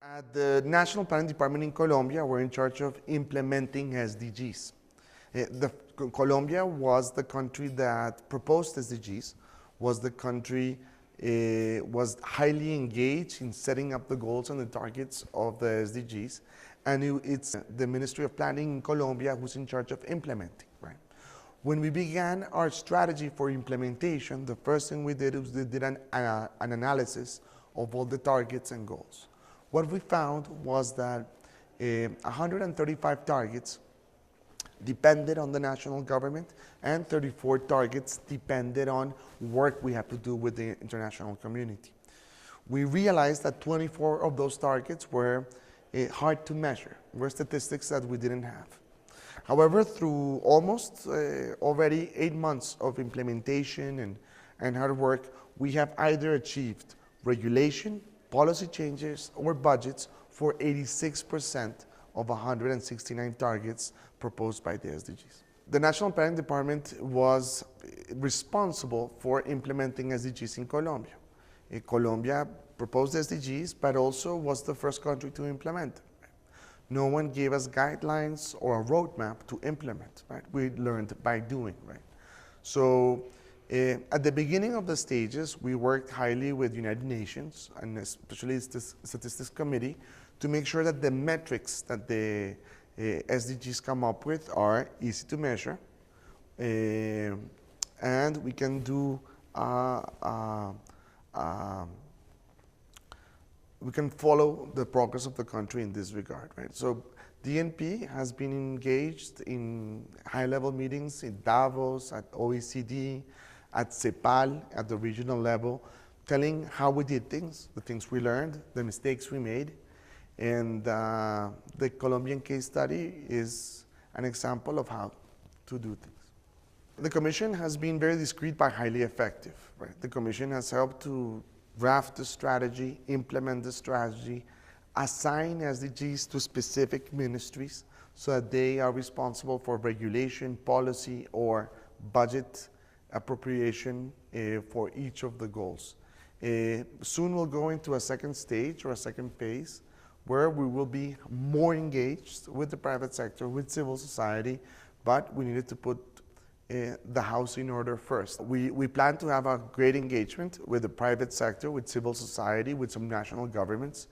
At the National Planning Department in Colombia, we're in charge of implementing SDGs. Colombia was the country that proposed SDGs, was the country was highly engaged in setting up the goals and the targets of the SDGs, and it's the Ministry of Planning in Colombia who's in charge of implementing, right? When we began our strategy for implementation, the first thing we did was we did an analysis of all the targets and goals. What we found was that 135 targets depended on the national government and 34 targets depended on work we have to do with the international community. We realized that 24 of those targets were hard to measure, were statistics that we didn't have. However, through almost already 8 months of implementation and hard work, we have either achieved regulation, policy changes, or budgets for 86% of 169 targets proposed by the SDGs. The National Planning Department was responsible for implementing SDGs in Colombia. Colombia proposed SDGs, but also was the first country to implement them. No one gave us guidelines or a roadmap to implement, right? We learned by doing, right? So at the beginning of the stages, we worked highly with United Nations and especially the Statistics Committee to make sure that the metrics that the SDGs come up with are easy to measure, and we can do we can follow the progress of the country in this regard, right? So DNP has been engaged in high-level meetings in Davos, at OECD, at CEPAL, at the regional level, telling how we did things, the things we learned, the mistakes we made. And the Colombian case study is an example of how to do things. The Commission has been very discreet but highly effective, right? The Commission has helped to draft the strategy, implement the strategy, assign SDGs to specific ministries so that they are responsible for regulation, policy, or budget appropriation for each of the goals. Soon we'll go into a second stage or a second phase where we will be more engaged with the private sector, with civil society, but we needed to put the house in order first. We plan to have a great engagement with the private sector, with civil society, with some national governments.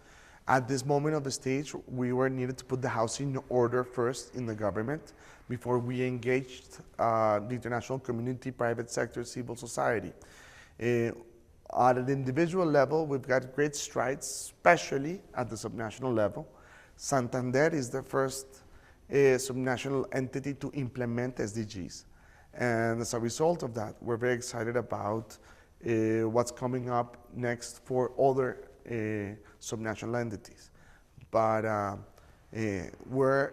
At this moment of the stage, we were needed to put the house in order first in the government before we engaged the international community, private sector, civil society. At an individual level, we've got great strides, especially at the subnational level. Santander is the first subnational entity to implement SDGs. And as a result of that, we're very excited about what's coming up next for other subnational entities. But we're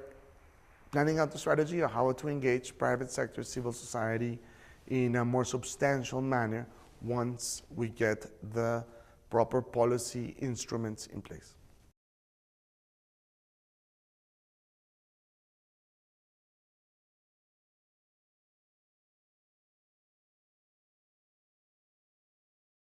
planning out the strategy of how to engage private sector, civil society in a more substantial manner once we get the proper policy instruments in place.